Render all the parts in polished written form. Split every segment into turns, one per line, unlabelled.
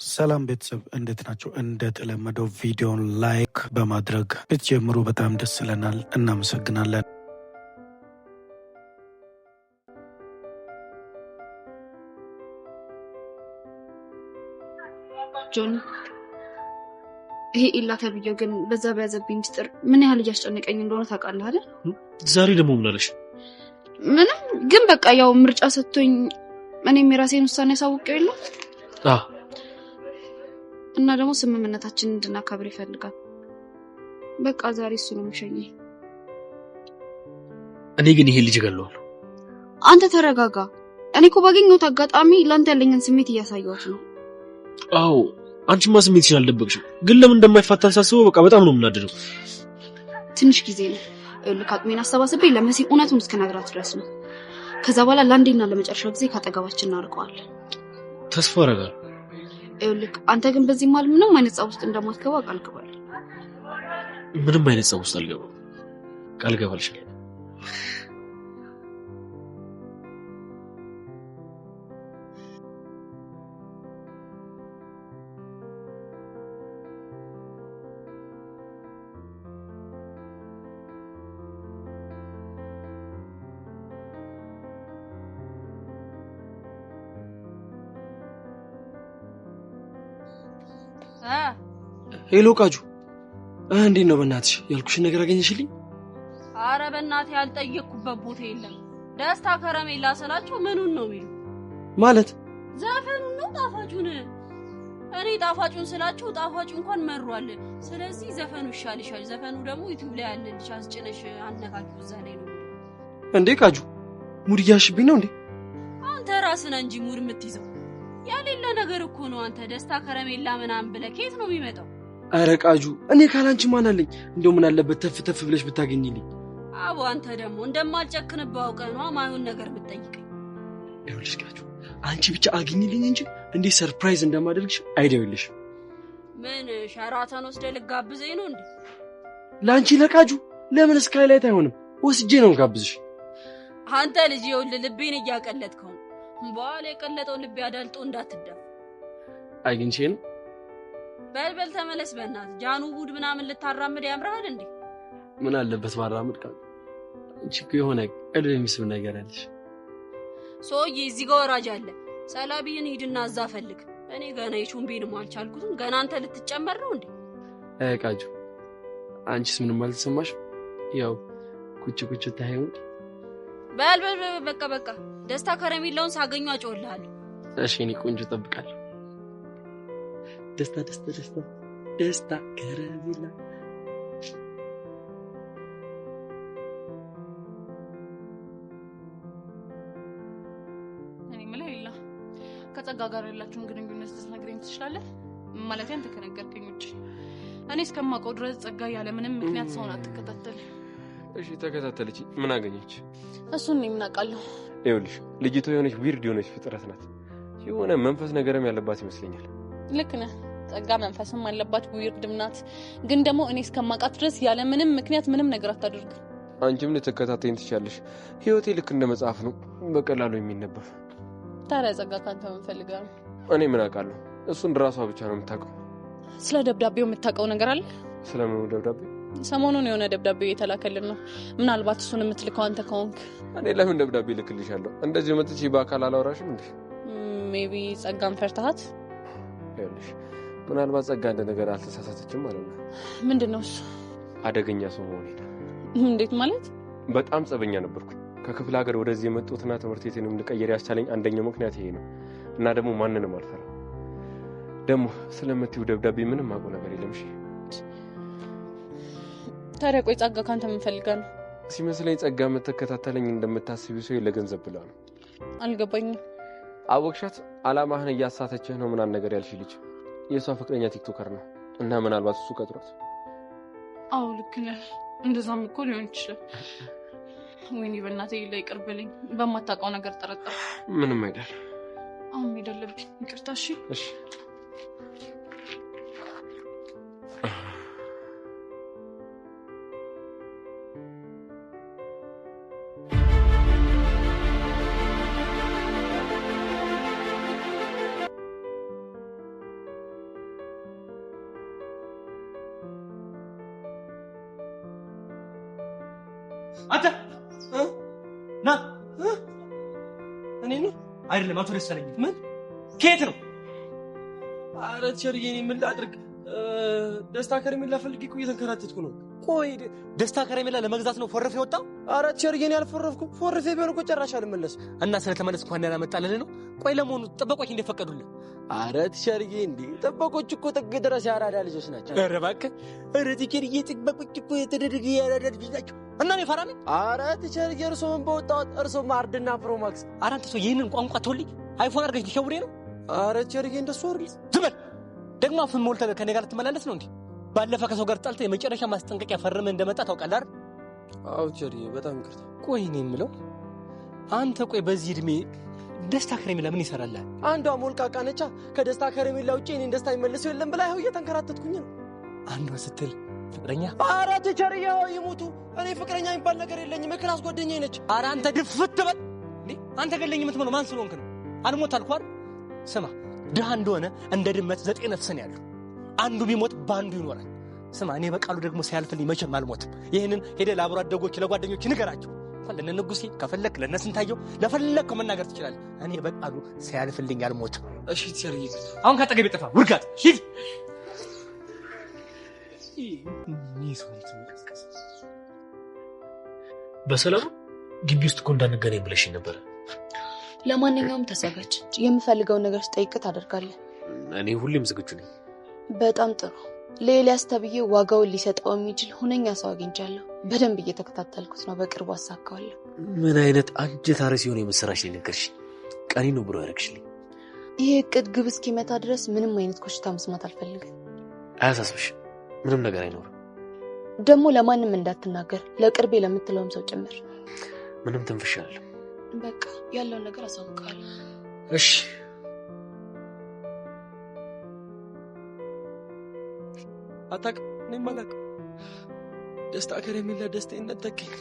ሰላም ቤተሰብ እንዴት ናቸው? እንደተለመደው ቪዲዮን ላይክ በማድረግ ብትጀምሩ በጣም ደስ ይለናል። እናመሰግናለን።
ጆን ይሄ ኢላ ተብዬው ግን በዛ በያዘብኝ ምስጢር ምን ያህል እያስጨነቀኝ እንደሆነ ታውቃለህ አይደል?
ዛሬ ደግሞ ምን አለሽ?
ምንም ግን በቃ ያው ምርጫ ሰጥቶኝ እኔም የራሴን ውሳኔ ያሳውቀው የለ እና ደግሞ ስምምነታችንን እንድናከብር ይፈልጋል። በቃ ዛሬ እሱ ነው የሚሸኘኝ።
እኔ ግን ይሄ ልጅ ገለዋለሁ።
አንተ ተረጋጋ። እኔ እኮ ባገኘሁት አጋጣሚ ላንተ ያለኝን ስሜት እያሳየሁት ነው።
አዎ አንቺማ ስሜት ይችላል ደበቅሽ። ግን ለምን እንደማይፋታን ሳስበው በቃ በጣም ነው የምናደደው።
ትንሽ ጊዜ ነው ለካቅሜን አሰባስቤ ለመሲ እውነቱን እስከነግራት ድረስ ነው። ከዛ በኋላ ለአንዴና ለመጨረሻ ጊዜ ካጠገባችን እናርቀዋለን።
ተስፋ አደርጋለሁ።
አንተ ግን በዚህ መሀል ምንም አይነት ጸብ ውስጥ እንደማትገባ ቃል ግባል።
ምንም አይነት ጸብ ውስጥ አልገባም። ቃል ገባልሻለሁ። ሄሎ ቃጁ እንዴት ነው? በእናትሽ ያልኩሽ ነገር አገኘሽልኝ?
አረ በእናቴ ያልጠየቅኩበት ቦታ የለም። ደስታ ከረሜላ ስላችሁ ምኑን ነው የሚሉ
ማለት
ዘፈኑን ነው ጣፋጩን? እኔ ጣፋጩን ስላችሁ ጣፋጩ እንኳን መሯል። ስለዚህ ዘፈኑ ይሻልሻል። ዘፈኑ ደግሞ ዩቲዩብ ላይ ያለልሽ አስጭነሽ አነካኪው እዛ ላይ ነው
እንዴ? ቃጁ ሙድ እያልሽብኝ ነው እንዴ?
አንተ ራስህ እንጂ ሙድ የምትይዘው ያሌለ ነገር እኮ ነው። አንተ ደስታ ከረሜላ ምናምን ብለህ ከየት ነው የሚመጣው?
አረ ቃጁ እኔ ካላንቺ ማን አለኝ? እንደው ምን አለበት ተፍ ተፍ ብለሽ ብታገኝልኝ።
አቦ አንተ ደግሞ እንደማልጨክንብህ አውቀህ ነው ማይሆን ነገር የምትጠይቀኝ።
ይኸውልሽ ቃጁ አንቺ ብቻ አግኝልኝ እንጂ እንዴት ሰርፕራይዝ እንደማደርግሽ አይዲያው የለሽ።
ምን ሸራተን ወስደህ ልጋብዘኝ ነው እንዴ?
ላንቺ ለቃጁ ለምን ስካይላይት አይሆንም? ወስጄ ነው ጋብዝሽ።
አንተ ልጅ ይኸውልህ ልቤን እያቀለጥከው ነው። በኋላ የቀለጠው ልቤ አዳልጦ እንዳትደፍ።
አግኝቼ ነው።
በልበል ተመለስ በእናትህ። ጃኑ ጉድ ምናምን ልታራምድ ያምራል እንዴ?
ምን አለበት ማራመድ ቃል። አንቺ እኮ የሆነ ቀልብ የሚስብ ነገር አለሽ።
ሰውዬ እዚህ ጋር ወራጅ አለ። ሰላቢህን ሂድና እዛ ፈልግ። እኔ ገና የቹምቤን ማልቻልኩትም ገና አንተ ልትጨመር ነው እንዴ?
ቃጁ አንቺስ ምንም አልተሰማሽ? ያው ኩች ኩች ታየው።
በልበል በቃ ደስታ ከረሜላውን ሳገኙ አጮህልሃለሁ።
እሺ እኔ ቆንጆ እጠብቃለሁ። ደስታ ከረሜላ
እኔ ምለ ይላ ከጸጋ ጋር ያላችሁን ግንኙነት ልትነግረኝ ትችላለህ? ማለት አንተ ከነገርከኝ ውጪ እኔ እስከማውቀው ድረስ ጸጋ ያለ ምንም ምክንያት ሰውን አትከታተል።
እሺ ተከታተለች። ምን አገኘች?
እሱን ነው የምናውቃለሁ።
ይኸውልሽ ልጅቷ የሆነች ዊርድ የሆነች ፍጥረት ናት። የሆነ መንፈስ ነገርም ያለባት ይመስለኛል።
ልክ ነህ። ጸጋ መንፈስም አለባት፣ ዊርድም ናት። ግን ደግሞ እኔ እስከማውቃት ድረስ ያለ ምንም ምክንያት ምንም ነገር አታደርግም።
አንቺም ልትከታተይኝ ትችያለሽ። ህይወቴ ልክ እንደ መጽሐፍ ነው፣ በቀላሉ የሚነበብ።
ታዲያ ጸጋ ካንተ ምን ፈልጋ ነው?
እኔ ምን አውቃለሁ? እሱን ራሷ ብቻ ነው የምታውቀው።
ስለ ደብዳቤው የምታውቀው ነገር አለ?
ስለምኑ ደብዳቤ?
ሰሞኑን የሆነ ደብዳቤ የተላከልን ነው። ምናልባት እሱን የምትልከው አንተ ከሆንክ።
እኔ ለምን ደብዳቤ ልክልሻለሁ? እንደዚህ መጥቼ በአካል አላወራሽም እንዴ?
ሜቢ ጸጋን ፈርተሃት?
ይኸውልሽ ምናልባት ጸጋ እንደ ነገር አልተሳሳተችም ማለት ነው።
ምንድነው እሱ?
አደገኛ ሰው መሆኔ።
እንዴት ማለት?
በጣም ጸበኛ ነበርኩ። ከክፍለ ሀገር ወደዚህ የመጣሁትና ትምህርት ቤቴን እንድቀይር ያስቻለኝ አንደኛው ምክንያት ይሄ ነው። እና ደግሞ ማንንም አልፈራም። ደግሞ ስለምትይው ደብዳቤ ምንም አውቀው ነገር የለም። እሺ
ታዲያ ቆይ ጸጋ ካንተ ምን ፈልጋ ነው?
ሲመስለኝ ጸጋ የምትከታተለኝ እንደምታስቢው ሰው ለገንዘብ ብላ ነው።
አልገባኝም።
አወቅሻት? አላማህን እያሳተችህ ነው ምናምን ነገር ያልሽ ልጅ የሷ ፍቅረኛ ቲክቶከር ነው እና ምናልባት እሱ ቀጥሯት።
አዎ ልክ ነህ። እንደዛም እኮ ሊሆን ይችላል። ወይኔ በእናትህ ላይ ይቅርብልኝ። በማታውቀው ነገር ጠረጠርኩ።
ምንም አይደል።
አሁን ሄደለብኝ። ይቅርታ። እሺ
አንተ ና እኔ ነው አይደለም አቶ ደሳለኝ ምን ከየት ነው? ኧረ ቸርዬ እኔ ምን ላድርግ? ደስታ ከረሜላ ፈልጌ እኮ እየተንከራተትኩ ነው።
ቆይ ደስታ ከረሜላ ለመግዛት ነው ፎርፌ ወጣው?
ኧረ ቸርዬ እኔ አልፎረፍኩም። ፎርፌ ቢሆን እኮ ጨራሽ አልመለስም።
እና ስለተመለስኩ እንኳን ያላመጣልህ ነው? ቆይ ለመሆኑ ጥበቆች እንደፈቀዱልህ?
ኧረ ቸርዬ እንዴ ጥበቆች እኮ ጥግ ድረስ ያራዳ ልጆች ናቸው።
ኧረ እባክህ ኧረ ቸርዬ ጥበቆች እኮ የተደረገ ያራዳ ልጆች ናቸው። እና እኔ ፈራ ነኝ?
ኧረ ቸርዬ እርሶም በወጣሁት እርሶ ማርድና ፕሮማክስ።
ኧረ አንተ ሰው ይህንን ቋንቋ ተወልኝ አይፎን አድርገሽ ሊሸውሬ ነው?
ኧረ ቸርዬ እንደሱ አይደል።
ዝም በል ደግሞ አፍን ሞልተህ ከኔ ጋር ልትመላለስ ነው እንዴ? ባለፈ ከሰው ጋር ጣልተህ የመጨረሻ ማስጠንቀቂያ ፈርመህ እንደመጣ ታውቃለህ አይደል?
አዎ ቸርዬ በጣም ይቅርታ።
ቆይ እኔ የምለው አንተ ቆይ በዚህ እድሜ ደስታ ከረሜላ ምን ይሰራልሃል?
አንዷ ሞልቃቃ ነቻ ከደስታ ከረሜላ ውጪ እኔን ደስታ ይመልሰው የለም ብላ ይኸው እየተንከራተትኩኝ ነው።
አንዷ ስትል ፍቅረኛ?
ኧረ ቸርዬ ይሙቱ እኔ ፍቅረኛ የሚባል ነገር የለኝም። የክላስ ጓደኛዬ ነች።
ኧረ አንተ ድፍት በል እንዴ! አንተ ገለኝ የምትሆነው ማን ስለሆንክ ነው? አልሞት አልኩህ አይደል? ስማ ድሃ እንደሆነ እንደ ድመት 9 ነፍስ ነው ያለው። አንዱ ቢሞት በአንዱ ይኖራል። ስማ እኔ በቃሉ ደግሞ ሲያልፍልኝ መቼም አልሞትም። ይህንን ሄደህ ለአብሮ አደጎች ለጓደኞች ንገራቸው። ለእነ ንጉሴ ከፈለክ ለእነ ስንታየው ለፈለግከው መናገር ትችላለህ። እኔ በቃሉ ሲያልፍልኝ አልሞትም።
እሺ ቸርዬ
አሁን ካጠገቤ ጥፋ። ውርጋት ሂድ።
በሰላም ግቢ ውስጥ እኮ እንዳንገናኝ ብለሽኝ ነበረ።
ለማንኛውም ተዘጋጅ። የምፈልገውን ነገር ስጠይቅ ታደርጋለህ።
እኔ ሁሌም ዝግጁ ነኝ።
በጣም ጥሩ። ለኤልያስ ተብዬ ዋጋውን ሊሰጠው የሚችል ሁነኛ ሰው አግኝቻለሁ። በደንብ እየተከታተልኩት ነው። በቅርቡ አሳካዋለሁ።
ምን አይነት አንጀት አርስ የሆነ የምስራች ላይ ነገርሽ? ቀኒ ነው ብሎ ያደረግሽልኝ።
ይሄ እቅድ ግብ እስኪመታ ድረስ ምንም አይነት ኮሽታ መስማት አልፈልግም።
አያሳስብሽ፣ ምንም ነገር አይኖርም።
ደግሞ ለማንም እንዳትናገር፣ ለቅርቤ ለምትለውም ሰው ጭምር።
ምንም ትንፍሻለሁ።
በቃ ያለውን ነገር አሳውቃለሁ።
እሺ
አታውቅም፣ እኔም አላውቅም። ደስታ ከረሜላ ደስታዬን ነጠቀኝ።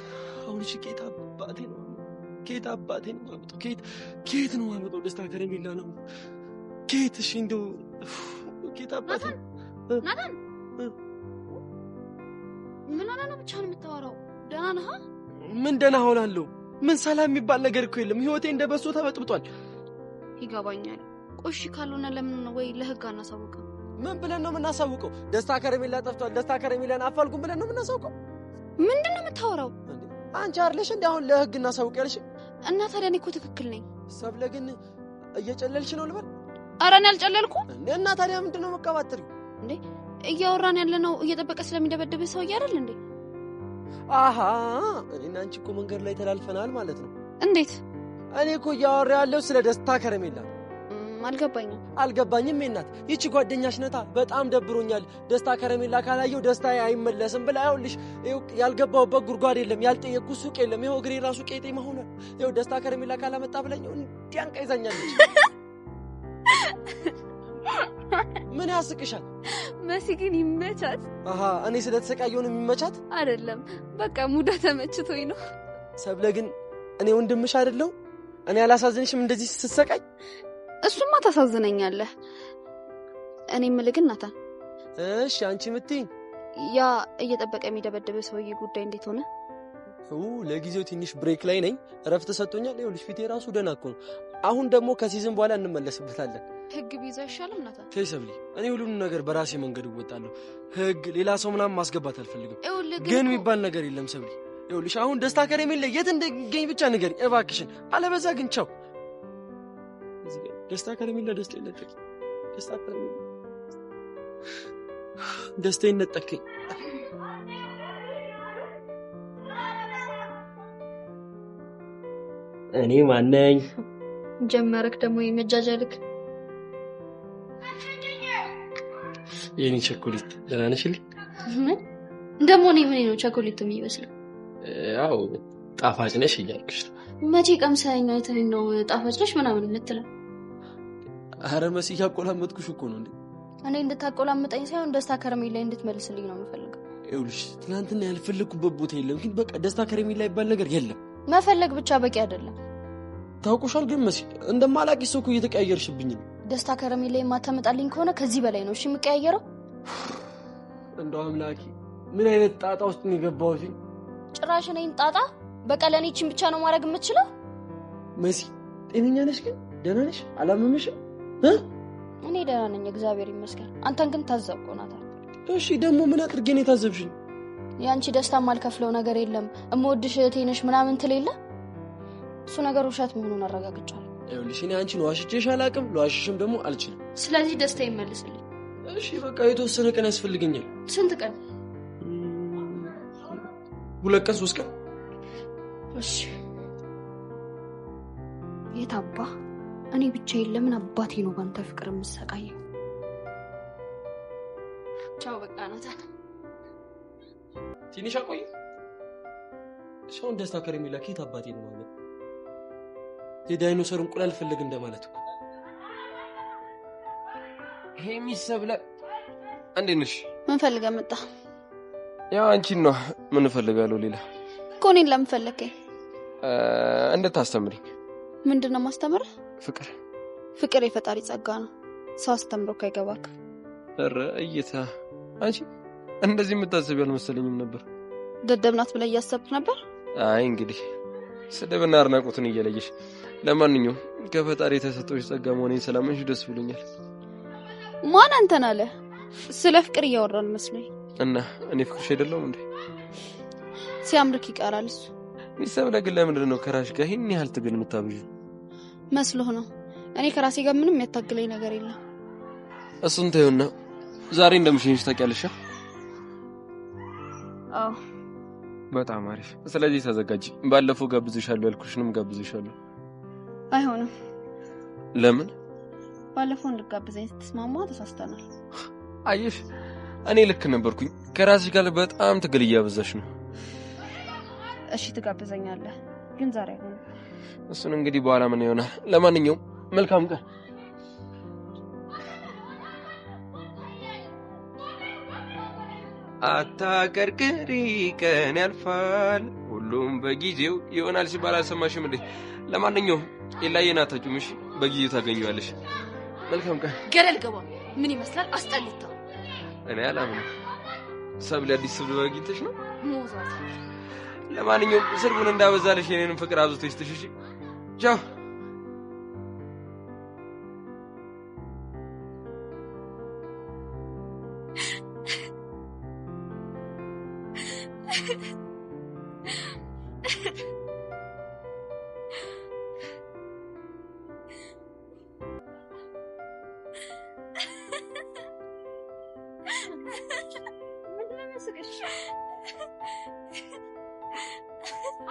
አሁን እሺ ከየት አባቴ ነው የማመጣው? ከየት ነው የማመጣው? ደስታ ከረሜላ ነው ከየት? እሺ እንደው ከየት አባቴ?
ናታን ምን ሆነህ ነው ብቻህን የምታወራው? ደህና ነህ?
ምን ደህና ሆናለሁ? ምን ሰላም የሚባል ነገር እኮ የለም። ህይወቴ እንደ በሶ ተበጥብጧል።
ይገባኛል። ቆሺ ካልሆነ ለምን ወይ ለህግ አናሳውቅም?
ምን ብለን ነው የምናሳውቀው? ደስታ ከረሜላ ጠፍቷል፣ ደስታ ከረሜላን አፋልጉን ብለን ነው የምናሳውቀው?
ምንድን ነው የምታወራው?
አንቺ አይደለሽ እንዴ አሁን ለህግ እናሳውቅ ያልሽ?
እና ታዲያ እኔ እኮ ትክክል ነኝ።
ሰብለ ግን እየጨለልሽ ነው ልበል?
ኧረ እኔ አልጨለልኩም።
እና ታዲያ ምንድን ነው መቀባጠሪው?
እንዴ እያወራን ያለነው እየጠበቀ ስለሚደበድብህ ሰውዬ አይደል እንዴ?
አሃ እኔና አንቺ እኮ መንገድ ላይ ተላልፈናል ማለት ነው።
እንዴት?
እኔ እኮ እያወራ ያለው ስለ ደስታ ከረሜላ።
አልገባኝም።
አልገባኝም እናት። ይቺ ጓደኛሽ ነታ። በጣም ደብሮኛል፣ ደስታ ከረሜላ ካላየው ደስታዬ አይመለስም ብላ ይኸውልሽ፣ ያልገባሁበት ጉድጓድ የለም፣ ያልጠየቅኩት ሱቅ የለም። ይኸው እግሬ ራሱ ቄጤማ ሆኗል። ይኸው ደስታ ከረሜላ ካላመጣ ብለኝ እንዲያንቃ ይዛኛለች። ምን ያስቅሻል?
መሲ ግን ይመቻት።
አሃ እኔ ስለተሰቃየሁ ነው የሚመቻት?
አይደለም በቃ ሙዳ ተመችቶኝ ነው።
ሰብለ ግን እኔ ወንድምሽ አይደለሁ? እኔ አላሳዝንሽም እንደዚህ ስትሰቃይ?
እሱማ ታሳዝነኛለህ። እኔ የምልህ ግን ናታን።
እሺ አንቺ የምትይኝ
ያ እየጠበቀ የሚደበደበ ሰውዬ ጉዳይ እንዴት ሆነ?
ለጊዜው ትንሽ ብሬክ ላይ ነኝ፣ እረፍት ሰጥቶኛል። ይኸውልሽ ፊቴ ራሱ ደህና እኮ ነው። አሁን ደግሞ ከሲዝን በኋላ እንመለስበታለን።
ህግ ቢይዛ አይሻልም ናታን?
ተይ ሰብሊ፣ እኔ ሁሉንም ነገር በራሴ መንገድ እወጣለሁ። ህግ ሌላ ሰው ምናምን ማስገባት አልፈልግም። ግን የሚባል ነገር የለም ሰብሊ። ይኸውልሽ አሁን ደስታ ከረሜላ የት እንደገኝ ብቻ ንገሪኝ እባክሽን፣ አለበዛ ግን ቻው። ደስታ ከረሜላ ደስታ ይነጠቅ። ደስታ ከረሜላ ደስታ ይነጠቀኝ። እኔ ማነኝ?
ጀመረክ ደግሞ የመጃጃልክ።
የኔ ቸኮሌት ደህና ነሽልኝ?
ምን ደግሞ ምን ነው ቸኮሌት የሚመስለው?
ያው ጣፋጭ ነሽ እያልኩሽ ነው።
መቼ ቀምሰኸኝ አይተኸኝ ነው ጣፋጭ ነሽ ምናምን የምትለው?
ኧረ መሲ እያቆላመጥኩሽ እኮ ነው እንዴ።
እኔ እንድታቆላምጠኝ ሳይሆን ደስታ ከረሜላ እንድትመልስልኝ ነው የምፈልገው።
ይኸውልሽ ትናንትና ያልፈለኩበት ቦታ የለም፣ ግን በቃ ደስታ ከረሜላ ይባል ነገር የለም።
መፈለግ ብቻ በቂ አይደለም።
ታውቁሻል ግን መሲ እንደማላውቅሽ ሰው እኮ እየተቀያየርሽብኝ ነው።
ደስታ ከረሜላ የማታመጣልኝ ከሆነ ከዚህ በላይ ነው እሺ የምቀያየረው።
እንደው አምላኬ ምን አይነት ጣጣ ውስጥ ነው የገባሁት?
ጭራሽ ነኝ ጣጣ በቀለኔችን ብቻ ነው ማድረግ የምትችለው?
መሲ ጤነኛ ነሽ ግን? ደህና ነሽ? አላመመሽም?
እኔ ደህና ነኝ እግዚአብሔር ይመስገን። አንተን ግን ታዘብቆናታል።
እሺ ደግሞ ምን አድርጌ ነው የታዘብሽኝ?
ያንቺ ደስታ ማልከፍለው ነገር የለም እምወድሽ እህቴ ነሽ ምናምን ትሌለ እሱ ነገር ውሸት መሆኑን አረጋግጫለሁ።
ይኸውልሽ እኔ አንቺን ዋሽቼሽ አላውቅም፣ ለዋሽሽም ደግሞ አልችልም።
ስለዚህ ደስታ ይመልስልኝ።
እሺ በቃ የተወሰነ ቀን ያስፈልገኛል።
ስንት ቀን?
2 ቀን 3 ቀን።
እሺ የታባ እኔ ብቻዬን ለምን አባቴ ነው ባንተ ፍቅር የምሰቃየው?
ቻው በቃ ናታን።
ትንሽ አቆይ። ሰውን ደስታ ከረሜላ ከየት አባቴ ነው ማለት? የዳይኖሰር እንቁላል ፈልግ እንደማለት እኮ።
ሚሰብለ እንዴት ነሽ?
ምን ፈልገህ መጣ?
ያው አንቺን ነው። ምን ፈልጋለሁ ሌላ?
እኮ እኔን ለምን ፈለከኝ?
እንድታስተምሪኝ።
ምንድነው ማስተምር?
ፍቅር።
ፍቅር የፈጣሪ ጸጋ ነው። ሰው አስተምሮ ካይገባክ።
ኧረ እይታ አንቺ እንደዚህ የምታስብ ያልመሰለኝም ነበር።
ደደብ ናት ብለህ እያሰብክ ነበር?
አይ እንግዲህ ስድብና አድናቆትን እየለየሽ። ለማንኛውም ከፈጣሪ የተሰጠሽ ጸጋ መሆኔን ሰላምሽ ደስ ብሎኛል።
ማን አንተን አለ? ስለ ፍቅር እያወራን መስሎኝ።
እና እኔ ፍቅርሽ አይደለሁም እንዴ?
ሲያምርክ ይቀራል እሱ።
ሚሰብለ ግን ለምንድን ነው ከራሽ ጋር ይሄን ያህል ትግል የምታብዡ?
መስሎህ ነው? እኔ ከራሴ ጋር ምንም ያታግለኝ ነገር የለም።
እሱን ተይውና ዛሬ እንደምሽኝሽ ታውቂያለሽ?
አዎ
በጣም አሪፍ። ስለዚህ ተዘጋጂ። ባለፈው ጋብዝሻለሁ ያልኩሽንም ጋብዝሻለሁ።
አይሆንም።
ለምን?
ባለፈው እንድጋብዘኝ ስትስማማ ተሳስተናል።
አየሽ እኔ ልክ ነበርኩኝ። ከራስሽ ጋር በጣም ትግል እያበዛሽ ነው።
እሺ ትጋብዘኛለህ፣ ግን ዛሬ አይሆንም።
እሱን እንግዲህ በኋላ ምን ይሆናል። ለማንኛውም መልካም ቀን። አታቀርቅሪ ቀን ያልፋል ሁሉም በጊዜው ይሆናል ሲባል አልሰማሽም እንዴ? ለማንኛውም ኢላየናታችሁም እሺ፣ በጊዜው ታገኙዋለሽ። መልካም ቀን።
ገረል ገባ። ምን ይመስላል? አስጠልታ።
እኔ አላምንም። ሰብለ አዲስ ስብለ አግኝተሽ ነው?
ሞዛት።
ለማንኛውም ስርቡን እንዳበዛልሽ የኔንም ፍቅር አብዝተሽ ትሽሽ። ቻው።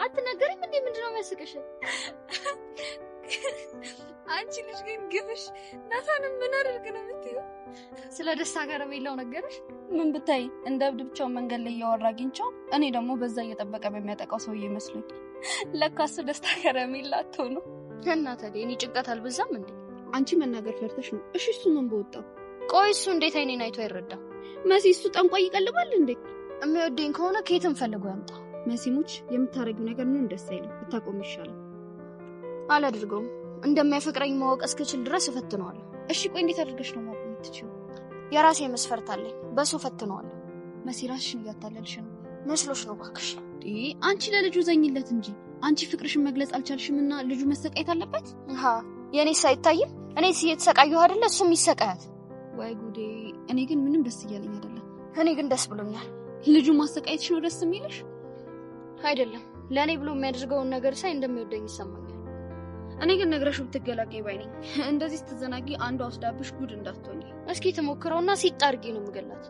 አትነገሪም እንዴ? ምንድነው የሚያስቅሽ?
አንቺ ልጅ ግን ግፍሽ ናታንም ምን አድርግ ነው የምትይው? ስለ ደስታ ከረሜላው ነገርሽ?
ምን ብታይ እንደ እብድ ብቻውን መንገድ ላይ እያወራ አግኝቼው እኔ ደግሞ በዛ እየጠበቀ በሚያጠቃው ሰውዬ መስሎኝ።
ለካሱ ደስታ ከረሜላ አትሆኑ
እና ታዲያ እኔ ጭንቀት አልበዛም እንዴ?
አንቺ መናገር ፈርተሽ ነው። እሺ እሱ ምን በወጣው?
ቆይ እሱ እንዴት አይኔን አይቶ አይረዳም?
መሲ እሱ ጠንቋይ ይቀልባል እንዴ?
የሚወደኝ ከሆነ ከየትም ፈልጎ ያምጣ።
መሲሙች የምታረጊው ነገር ምንም ደስ አይልም። ብታቆም ይሻላል።
አላድርገውም። እንደሚያፈቅረኝ ማወቅ እስክችል ድረስ እፈትነዋለሁ።
እሺ ቆይ እንዴት አድርገሽ ነው ማቆም የምትችይው?
የራሴ መስፈርት አለኝ። በሱ እፈትነዋለሁ።
መሲ ራስሽን እያታለልሽ ነው።
መስሎሽ ነው እባክሽ።
አንቺ ለልጁ ዘኝለት እንጂ አንቺ ፍቅርሽን መግለጽ አልቻልሽምና ልጁ መሰቃየት አለበት?
የኔስ አይታይም? እኔስ እየተሰቃየሁ አይደለ? እሱም ይሰቃያት።
ወይ ጉዴ! እኔ ግን ምንም ደስ እያለኝ አይደለም።
እኔ ግን ደስ ብሎኛል።
ልጁ ማሰቃየትሽ ነው ደስ የሚልሽ?
አይደለም፣ ለእኔ ብሎ የሚያደርገውን ነገር ሳይ እንደሚወደኝ ይሰማኛል።
እኔ ግን ነግረሽው ብትገላገይ ባይ ነኝ። እንደዚህ ስትዘናጊ አንዷ ወስዳብሽ ጉድ እንዳትሆኝ።
እስኪ ትሞክረውና ሲጣርጊ ነው የምገላት።